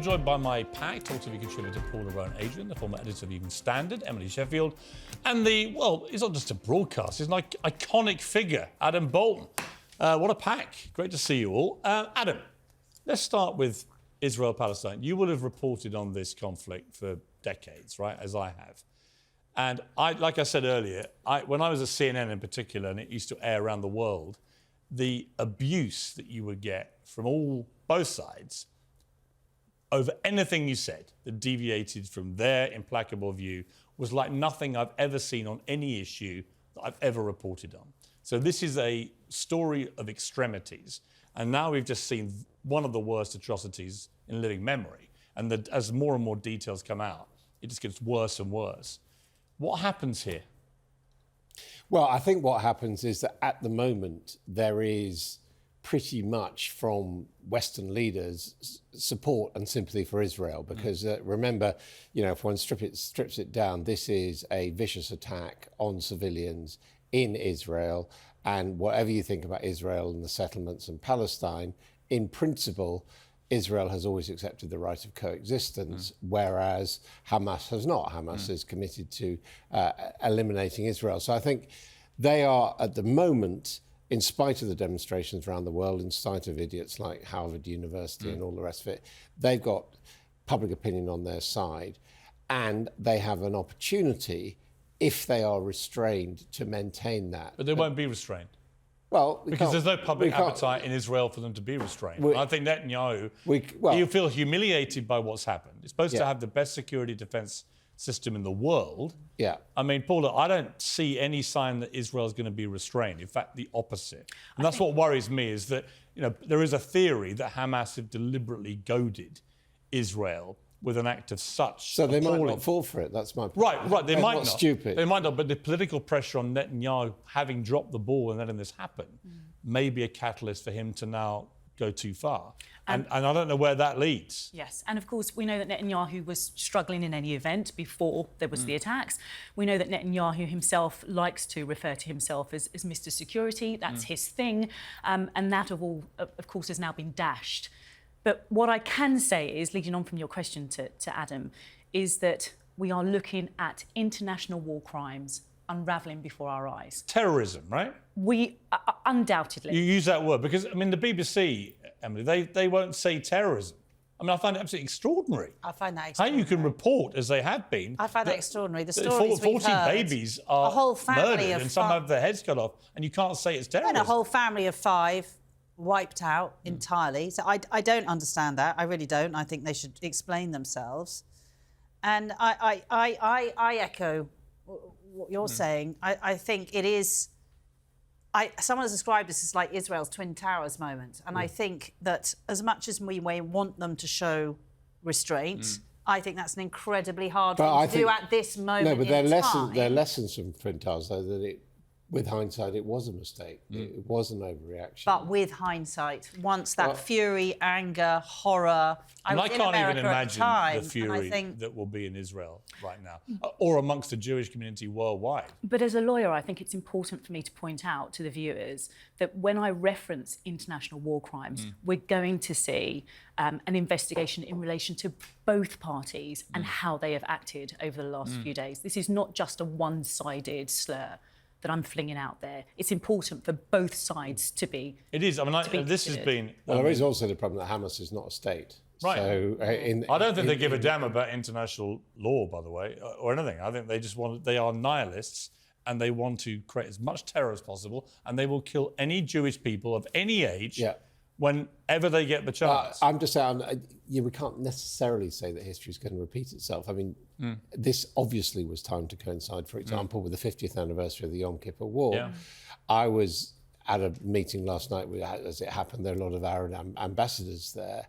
joined by my pack, Talk TV contributor Paula Rowan-Adrian, the former editor of Evening Standard, Emily Sheffield, and he's not just a broadcast, he's an iconic figure, Adam Boulton. What a pack. Great to see you all. Adam, let's start with Israel-Palestine. You will have reported on this conflict for decades, right, as I have. And like I said earlier, when I was at CNN in particular, and it used to air around the world, the abuse that you would get from both sides over anything you said that deviated from their implacable view was like nothing I've ever seen on any issue that I've ever reported on. So this is a story of extremities. And now we've just seen one of the worst atrocities in living memory. And as more and more details come out, it just gets worse and worse. What happens here? Well, I think what happens is that at the moment there is pretty much from Western leaders support and sympathy for Israel because remember, if one strips it down, this is a vicious attack on civilians in Israel, and whatever you think about Israel and the settlements in Palestine, in principle, Israel has always accepted the right of coexistence, whereas Hamas has not. Hamas is committed to eliminating Israel. So I think they are, at the moment, in spite of the demonstrations around the world, in spite of idiots like Harvard University and all the rest of it, they've got public opinion on their side, and they have an opportunity, if they are restrained, to maintain that. But they won't be restrained. Well, because there's no public appetite in Israel for them to be restrained. I think Netanyahu, he'll feel humiliated by what's happened. It's supposed to have the best security defense system in the world. Yeah. I mean, Paula, I don't see any sign that Israel's going to be restrained. In fact, the opposite. And that's what worries me, is that, there is a theory that Hamas have deliberately goaded Israel with an act of such So they appalling... might not fall for it, that's my point. Right, they might not. Stupid. They might not, but the political pressure on Netanyahu, having dropped the ball and letting this happen, may be a catalyst for him to now go too far. And I don't know where that leads. Yes, and of course we know that Netanyahu was struggling in any event before there was the attacks. We know that Netanyahu himself likes to refer to himself as Mr. Security. That's his thing. And that, of course, has now been dashed. But what I can say is, leading on from your question to Adam, is that we are looking at international war crimes unravelling before our eyes. Terrorism, right? We undoubtedly. You use that word because, the BBC, Emily, they won't say terrorism. I find it absolutely extraordinary. I find that extraordinary. How you can report, as they have been... I find that extraordinary. The stories 40 we've heard, babies are a whole family murdered and some have their heads cut off, and you can't say it's terrorism. And a whole family of 5 wiped out entirely. So I don't understand that. I really don't. I think they should explain themselves. And I echo what you're saying. I think it is... someone has described this as like Israel's Twin Towers moment. And I think that as much as we may want them to show restraint, I think that's an incredibly hard thing to do at this moment. No, but their lessons from Twin Towers, though, that with hindsight, it was a mistake. It was an overreaction. But with hindsight, once that fury, anger, horror... I can't even imagine the fury think... that will be in Israel right now, or amongst the Jewish community worldwide. But as a lawyer, I think it's important for me to point out to the viewers that when I reference international war crimes, we're going to see an investigation in relation to both parties and how they have acted over the last few days. This is not just a one-sided slur that I'm flinging out there. It's important for both sides to be... It is. This has been... Well, there is also the problem that Hamas is not a state. Right. So, I don't think they give a damn about international law, by the way, or anything. I think they are nihilists, and they want to create as much terror as possible, and they will kill any Jewish people of any age whenever they get the chance. I'm just saying, we can't necessarily say that history is going to repeat itself. This obviously was timed to coincide, for example, with the 50th anniversary of the Yom Kippur War. Yeah. I was at a meeting last night, as it happened, there are a lot of Arab ambassadors there,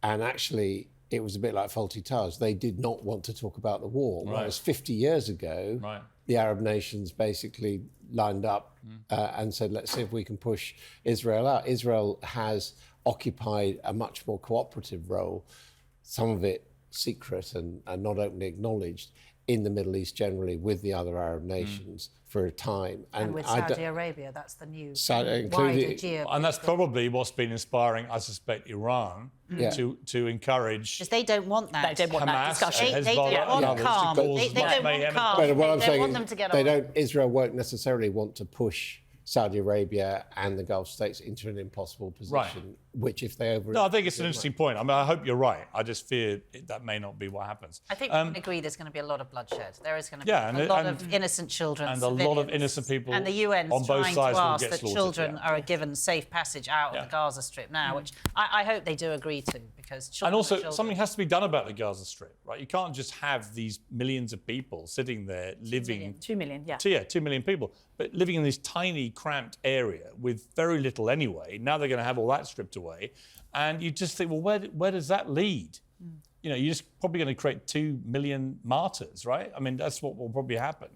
and actually it was a bit like Fawlty Towers. They did not want to talk about the war, whereas 50 years ago, the Arab nations basically lined up and said, let's see if we can push Israel out. Israel has occupied a much more cooperative role, some of it secret and not openly acknowledged, in the Middle East generally with the other Arab nations for a time. And with Saudi Arabia, that's the new wider geopolitical. And that's probably what's been inspiring, I suspect, Iran to encourage. Because they don't want that. They don't want that Hamas, discussion. They don't want calm. They don't want calm. But what I'm They saying want is them to get they on. Israel won't necessarily want to push Saudi Arabia and the Gulf states into an impossible position, which if they No, I think it's an interesting point. I mean, I hope you're right. I just fear that may not be what happens. I think we can agree there's going to be a lot of bloodshed. There is going to be Yeah, a lot of innocent children, and a lot of innocent people And the UN's on both trying sides to will ask get that slaughtered, children are given safe passage out of the Gaza Strip now, which I hope they do agree to, because children And also, are children. something has to be done about the Gaza Strip, right? You can't just have these millions of people sitting there living... 2 million, yeah. 2 million people, but living in this tiny, cramped area with very little anyway. Now they're going to have all that stripped away. And you just think, well, where does that lead? You know, you're just probably going to create 2 million martyrs, right? I mean, that's what will probably happen.